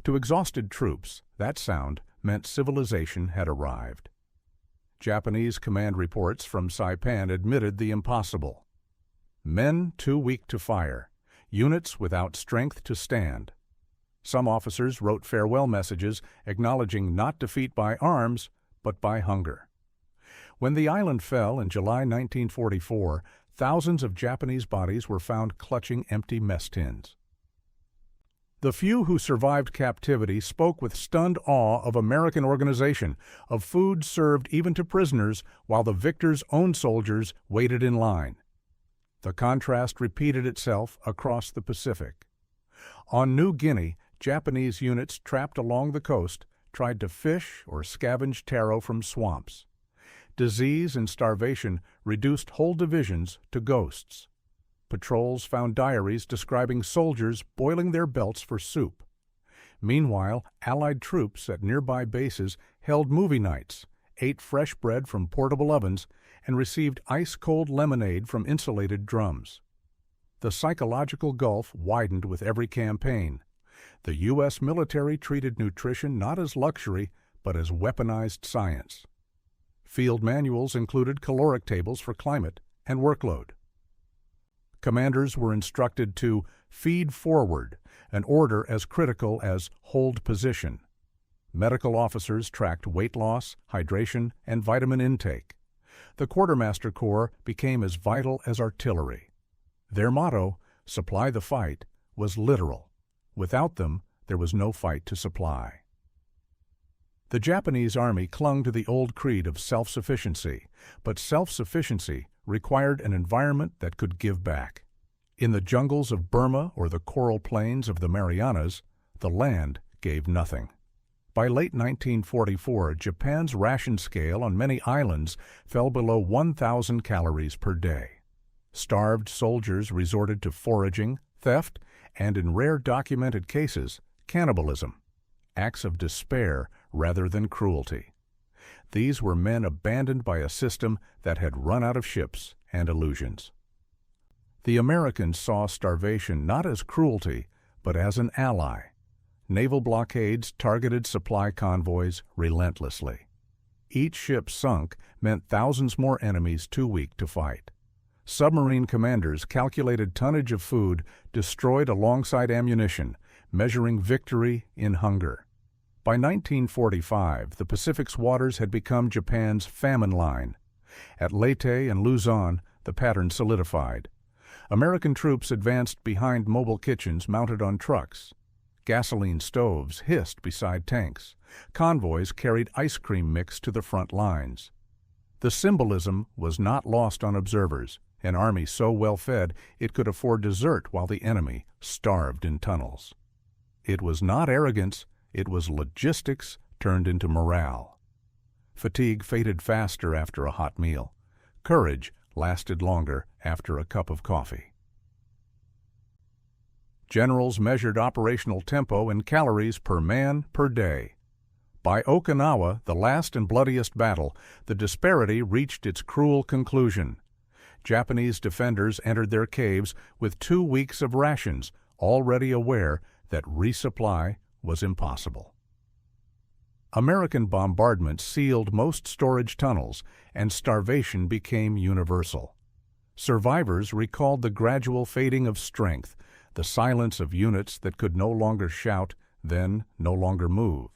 To exhausted troops, that sound meant civilization had arrived. Japanese command reports from Saipan admitted the impossible. Men too weak to fire, units without strength to stand. Some officers wrote farewell messages acknowledging not defeat by arms, but by hunger. When the island fell in July 1944, thousands of Japanese bodies were found clutching empty mess tins. The few who survived captivity spoke with stunned awe of American organization, of food served even to prisoners while the victor's own soldiers waited in line. The contrast repeated itself across the Pacific. On New Guinea, Japanese units trapped along the coast tried to fish or scavenge taro from swamps. Disease and starvation reduced whole divisions to ghosts. Patrols found diaries describing soldiers boiling their belts for soup. Meanwhile, Allied troops at nearby bases held movie nights, ate fresh bread from portable ovens, and received ice-cold lemonade from insulated drums. The psychological gulf widened with every campaign. The U.S. military treated nutrition not as luxury, but as weaponized science. Field manuals included caloric tables for climate and workload. Commanders were instructed to feed forward, an order as critical as hold position. Medical officers tracked weight loss, hydration, and vitamin intake. The Quartermaster Corps became as vital as artillery. Their motto, "Supply the fight," was literal. Without them, there was no fight to supply. The Japanese Army clung to the old creed of self-sufficiency, but self-sufficiency required an environment that could give back. In the jungles of Burma or the coral plains of the Marianas, the land gave nothing. By late 1944, Japan's ration scale on many islands fell below 1,000 calories per day. Starved soldiers resorted to foraging, theft, and in rare documented cases, cannibalism, acts of despair rather than cruelty. These were men abandoned by a system that had run out of ships and illusions. The Americans saw starvation not as cruelty, but as an ally. Naval blockades targeted supply convoys relentlessly. Each ship sunk meant thousands more enemies too weak to fight. Submarine commanders calculated tonnage of food destroyed alongside ammunition, measuring victory in hunger. By 1945, the Pacific's waters had become Japan's famine line. At Leyte and Luzon, the pattern solidified. American troops advanced behind mobile kitchens mounted on trucks. Gasoline stoves hissed beside tanks. Convoys carried ice cream mix to the front lines. The symbolism was not lost on observers. An army so well fed it could afford dessert while the enemy starved in tunnels. It was not arrogance, it was logistics turned into morale. Fatigue faded faster after a hot meal. Courage lasted longer after a cup of coffee. Generals measured operational tempo in calories per man per day. By Okinawa, the last and bloodiest battle, the disparity reached its cruel conclusion. Japanese defenders entered their caves with 2 weeks of rations, already aware that resupply was impossible. American bombardment sealed most storage tunnels, and starvation became universal. Survivors recalled the gradual fading of strength, the silence of units that could no longer shout, then no longer move.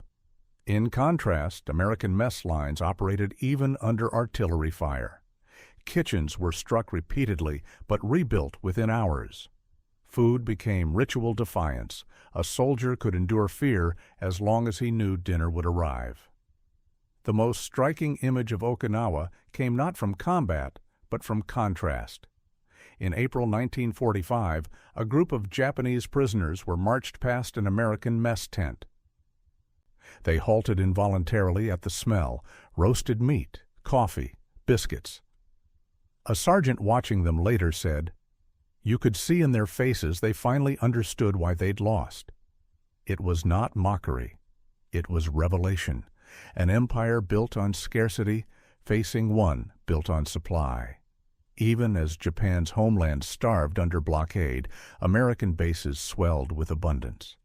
In contrast, American mess lines operated even under artillery fire. Kitchens were struck repeatedly, but rebuilt within hours. Food became ritual defiance. A soldier could endure fear as long as he knew dinner would arrive. The most striking image of Okinawa came not from combat, but from contrast. In April 1945, a group of Japanese prisoners were marched past an American mess tent. They halted involuntarily at the smell, roasted meat, coffee, biscuits. A sergeant watching them later said, "You could see in their faces they finally understood why they'd lost." It was not mockery. It was revelation. An empire built on scarcity, facing one built on supply. Even as Japan's homeland starved under blockade, American bases swelled with abundance.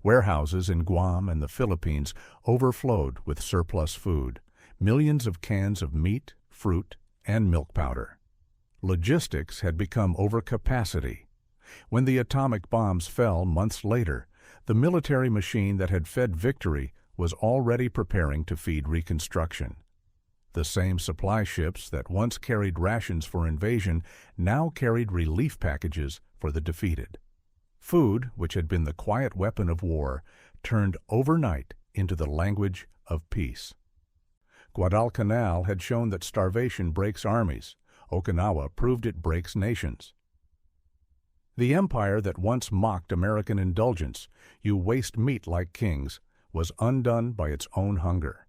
Warehouses in Guam and the Philippines overflowed with surplus food, millions of cans of meat, fruit, and milk powder. Logistics had become overcapacity. When the atomic bombs fell months later, the military machine that had fed victory was already preparing to feed reconstruction. The same supply ships that once carried rations for invasion now carried relief packages for the defeated. Food, which had been the quiet weapon of war, turned overnight into the language of peace. Guadalcanal had shown that starvation breaks armies. Okinawa proved it breaks nations. The empire that once mocked American indulgence, "You waste meat like kings," was undone by its own hunger.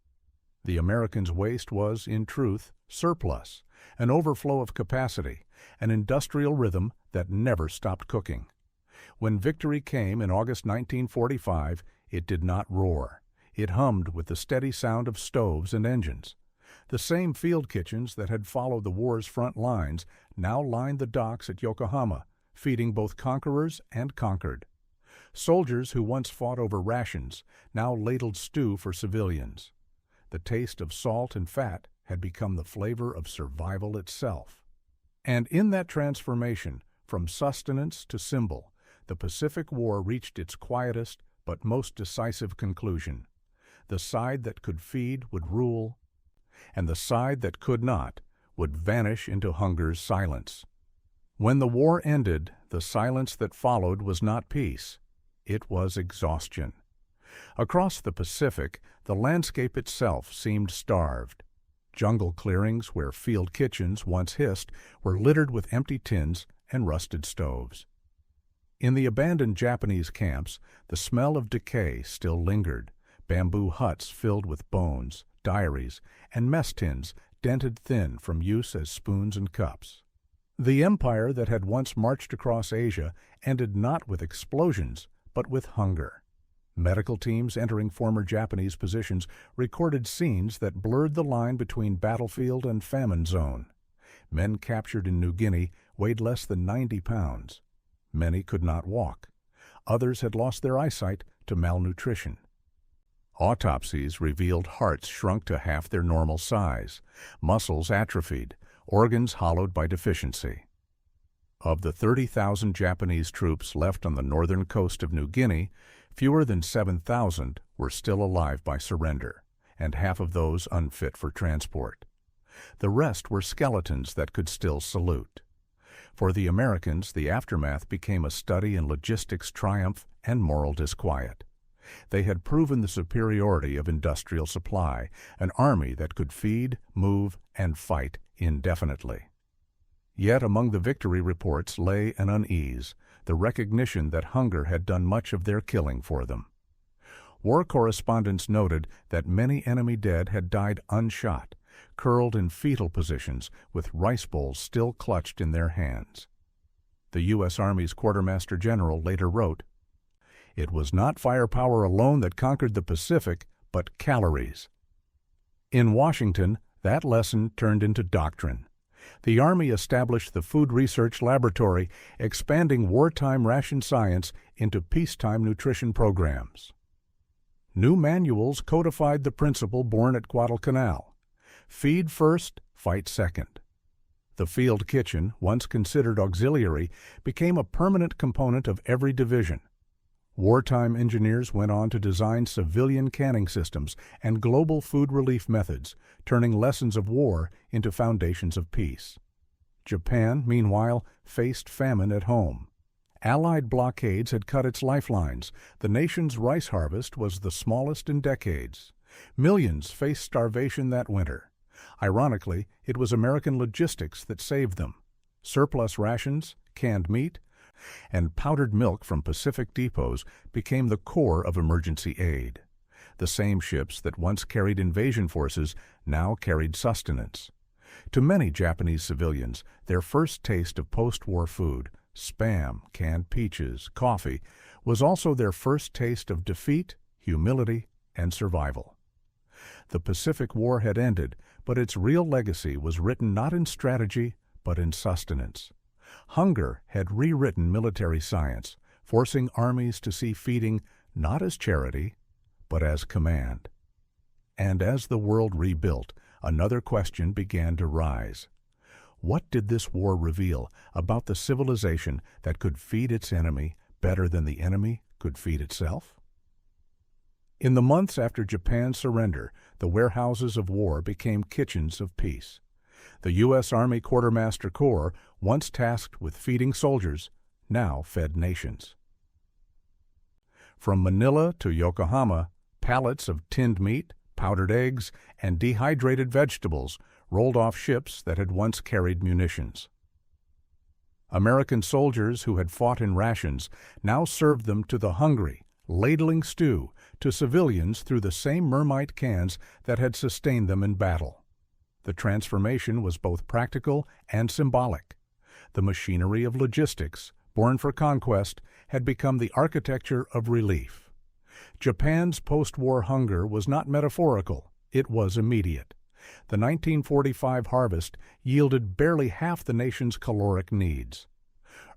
The Americans' waste was, in truth, surplus, an overflow of capacity, an industrial rhythm that never stopped cooking. When victory came in August 1945, It did not roar. It hummed with the steady sound of stoves and engines. The same field kitchens that had followed the war's front lines now lined the docks at Yokohama, feeding both conquerors and conquered. Soldiers who once fought over rations now ladled stew for civilians. The taste of salt and fat had become the flavor of survival itself. And in that transformation, from sustenance to symbol, the Pacific War reached its quietest but most decisive conclusion. The side that could feed would rule, and the side that could not would vanish into hunger's silence. When the war ended, the silence that followed was not peace. It was exhaustion. Across the Pacific, the landscape itself seemed starved. Jungle clearings where field kitchens once hissed were littered with empty tins and rusted stoves. In the abandoned Japanese camps, the smell of decay still lingered, bamboo huts filled with bones, diaries, and mess tins dented thin from use as spoons and cups. The empire that had once marched across Asia ended not with explosions, but with hunger. Medical teams entering former Japanese positions recorded scenes that blurred the line between battlefield and famine zone. Men captured in New Guinea weighed less than 90 pounds. Many could not walk. Others had lost their eyesight to malnutrition. Autopsies revealed hearts shrunk to half their normal size, muscles atrophied, organs hollowed by deficiency. Of the 30,000 Japanese troops left on the northern coast of New Guinea, fewer than 7,000 were still alive by surrender, and half of those unfit for transport. The rest were skeletons that could still salute. For the Americans, the aftermath became a study in logistics triumph and moral disquiet. They had proven the superiority of industrial supply, an army that could feed, move, and fight indefinitely. Yet among the victory reports lay an unease, the recognition that hunger had done much of their killing for them. War correspondents noted that many enemy dead had died unshot, curled in fetal positions with rice bowls still clutched in their hands. The U.S. Army's Quartermaster General later wrote, "It was not firepower alone that conquered the Pacific, but calories." In Washington, that lesson turned into doctrine. The Army established the Food Research Laboratory, expanding wartime ration science into peacetime nutrition programs. New manuals codified the principle born at Guadalcanal: feed first, fight second. The field kitchen, once considered auxiliary, became a permanent component of every division. Wartime engineers went on to design civilian canning systems and global food relief methods, turning lessons of war into foundations of peace. Japan, meanwhile, faced famine at home. Allied blockades had cut its lifelines. The nation's rice harvest was the smallest in decades. Millions faced starvation that winter. Ironically, it was American logistics that saved them. Surplus rations, canned meat, and powdered milk from Pacific depots became the core of emergency aid. The same ships that once carried invasion forces now carried sustenance. To many Japanese civilians, their first taste of post-war food, Spam, canned peaches, coffee, was also their first taste of defeat, humility, and survival. The Pacific War had ended, but its real legacy was written not in strategy, but in sustenance. Hunger had rewritten military science, forcing armies to see feeding not as charity, but as command. And as the world rebuilt, another question began to rise. What did this war reveal about the civilization that could feed its enemy better than the enemy could feed itself? In the months after Japan's surrender, the warehouses of war became kitchens of peace. The U.S. Army Quartermaster Corps, once tasked with feeding soldiers, now fed nations. From Manila to Yokohama, pallets of tinned meat, powdered eggs, and dehydrated vegetables rolled off ships that had once carried munitions. American soldiers who had fought in rations now served them to the hungry, ladling stew to civilians through the same mermite cans that had sustained them in battle. The transformation was both practical and symbolic. The machinery of logistics, born for conquest, had become the architecture of relief. Japan's post-war hunger was not metaphorical, it was immediate. The 1945 harvest yielded barely half the nation's caloric needs.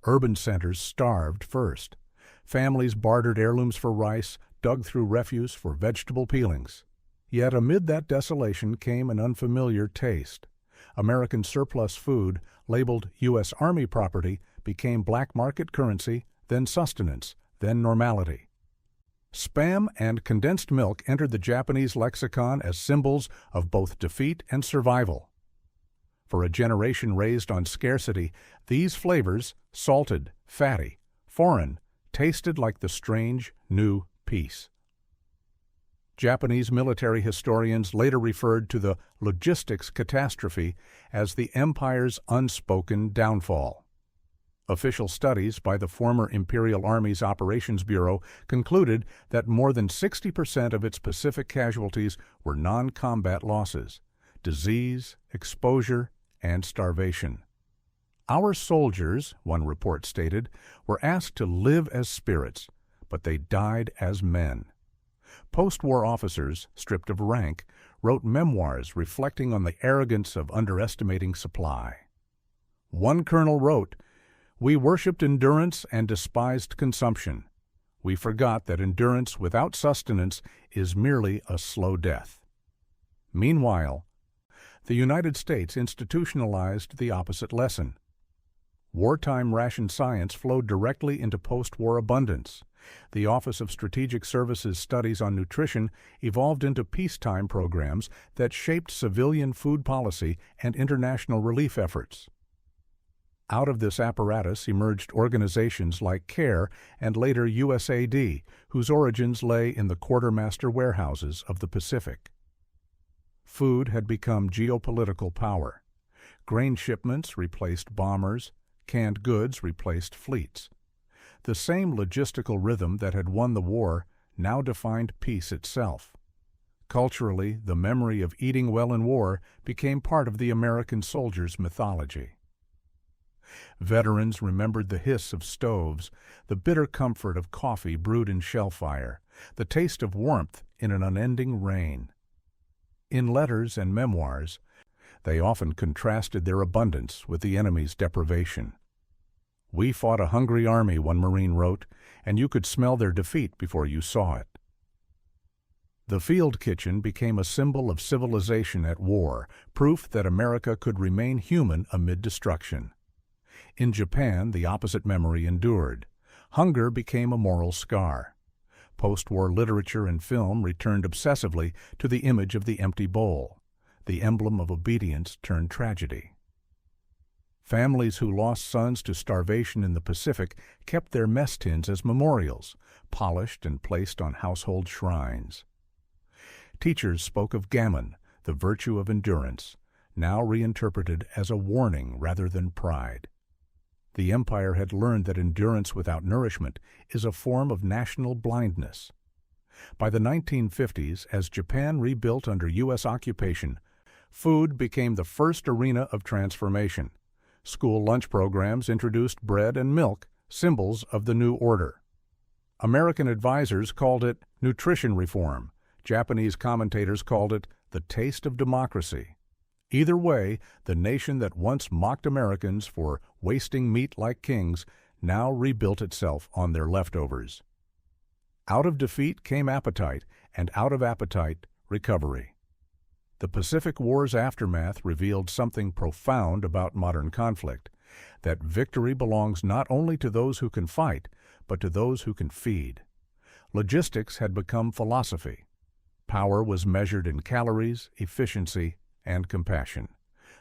Urban centers starved first. Families bartered heirlooms for rice, dug through refuse for vegetable peelings. Yet amid that desolation came an unfamiliar taste. American surplus food, labeled U.S. Army property, became black market currency, then sustenance, then normality. Spam and condensed milk entered the Japanese lexicon as symbols of both defeat and survival. For a generation raised on scarcity, these flavors, salted, fatty, foreign, tasted like the strange, new peace. Japanese military historians later referred to the logistics catastrophe as the empire's unspoken downfall. Official studies by the former Imperial Army's Operations Bureau concluded that more than 60% of its Pacific casualties were non-combat losses, disease, exposure, and starvation. Our soldiers, one report stated, were asked to live as spirits, but they died as men. Post-war officers, stripped of rank, wrote memoirs reflecting on the arrogance of underestimating supply. One colonel wrote, "We worshipped endurance and despised consumption. We forgot that endurance without sustenance is merely a slow death." Meanwhile, the United States institutionalized the opposite lesson. Wartime ration science flowed directly into post-war abundance. The Office of Strategic Services studies on nutrition evolved into peacetime programs that shaped civilian food policy and international relief efforts. Out of this apparatus emerged organizations like CARE and later USAID, whose origins lay in the quartermaster warehouses of the Pacific. Food had become geopolitical power. Grain shipments replaced bombers, canned goods replaced fleets. The same logistical rhythm that had won the war now defined peace itself. Culturally, the memory of eating well in war became part of the American soldier's mythology. Veterans remembered the hiss of stoves, the bitter comfort of coffee brewed in shell fire, the taste of warmth in an unending rain. In letters and memoirs, they often contrasted their abundance with the enemy's deprivation. "We fought a hungry army," one Marine wrote, "and you could smell their defeat before you saw it." The field kitchen became a symbol of civilization at war, proof that America could remain human amid destruction. In Japan, the opposite memory endured. Hunger became a moral scar. Post-war literature and film returned obsessively to the image of the empty bowl, the emblem of obedience turned tragedy. Families who lost sons to starvation in the Pacific kept their mess tins as memorials, polished and placed on household shrines. Teachers spoke of gammon, the virtue of endurance, now reinterpreted as a warning rather than pride. The empire had learned that endurance without nourishment is a form of national blindness. By the 1950s, as Japan rebuilt under U.S. occupation, food became the first arena of transformation. School lunch programs introduced bread and milk, symbols of the new order. American advisors called it nutrition reform. Japanese commentators called it the taste of democracy. Either way, the nation that once mocked Americans for wasting meat like kings now rebuilt itself on their leftovers. Out of defeat came appetite, and out of appetite, recovery. The Pacific War's aftermath revealed something profound about modern conflict, that victory belongs not only to those who can fight, but to those who can feed. Logistics had become philosophy. Power was measured in calories, efficiency, and compassion.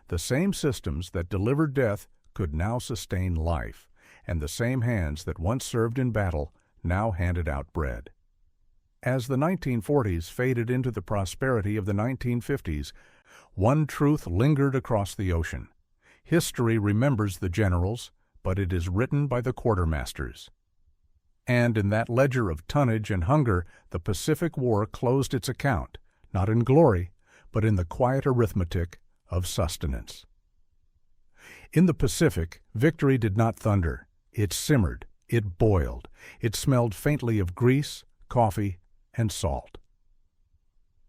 The same systems that delivered death could now sustain life, and the same hands that once served in battle now handed out bread. As the 1940s faded into the prosperity of the 1950s, one truth lingered across the ocean. History remembers the generals, but it is written by the quartermasters. And in that ledger of tonnage and hunger, the Pacific War closed its account, not in glory, but in the quiet arithmetic of sustenance. In the Pacific, victory did not thunder. It simmered, it boiled, it smelled faintly of grease, coffee, and salt.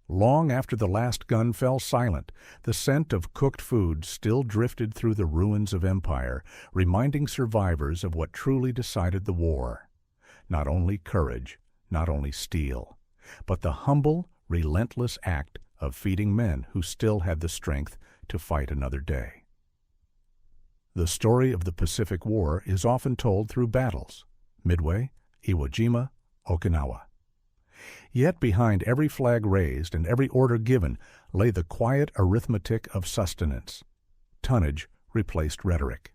Long after the last gun fell silent, the scent of cooked food still drifted through the ruins of empire, reminding survivors of what truly decided the war. Not only courage, not only steel, but the humble, relentless act of feeding men who still had the strength to fight another day. The story of the Pacific War is often told through battles: Midway, Iwo Jima, Okinawa. Yet behind every flag raised and every order given lay the quiet arithmetic of sustenance. Tonnage replaced rhetoric.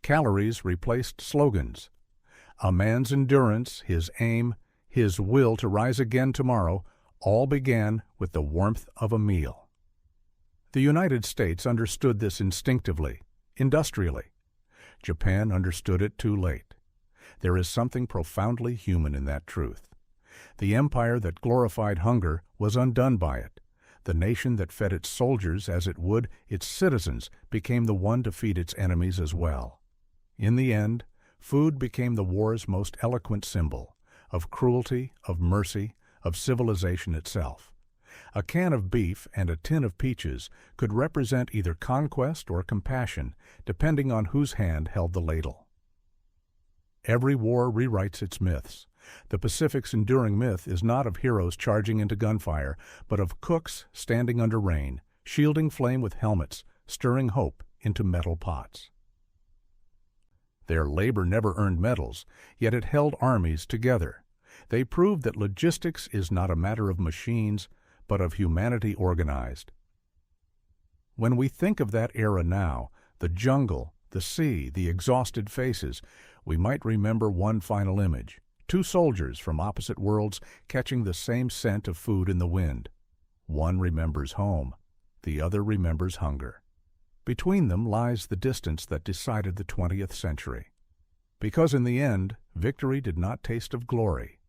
Calories replaced slogans. A man's endurance, his aim, his will to rise again tomorrow, all began with the warmth of a meal. The United States understood this instinctively, industrially. Japan understood it too late. There is something profoundly human in that truth. The empire that glorified hunger was undone by it. The nation that fed its soldiers as it would its citizens became the one to feed its enemies as well. In the end, food became the war's most eloquent symbol, of cruelty, of mercy, of civilization itself. A can of beef and a tin of peaches could represent either conquest or compassion, depending on whose hand held the ladle. Every war rewrites its myths. The Pacific's enduring myth is not of heroes charging into gunfire, but of cooks standing under rain, shielding flame with helmets, stirring hope into metal pots. Their labor never earned medals, yet it held armies together. They proved that logistics is not a matter of machines, but of humanity organized. When we think of that era now, the jungle, the sea, the exhausted faces, we might remember one final image: two soldiers from opposite worlds catching the same scent of food in the wind. One remembers home, the other remembers hunger. Between them lies the distance that decided the 20th century. Because in the end, victory did not taste of glory.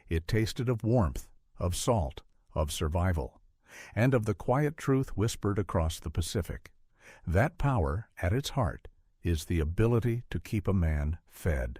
It tasted of warmth, of salt, of survival, and of the quiet truth whispered across the Pacific. That power, at its heart, is the ability to keep a man fed.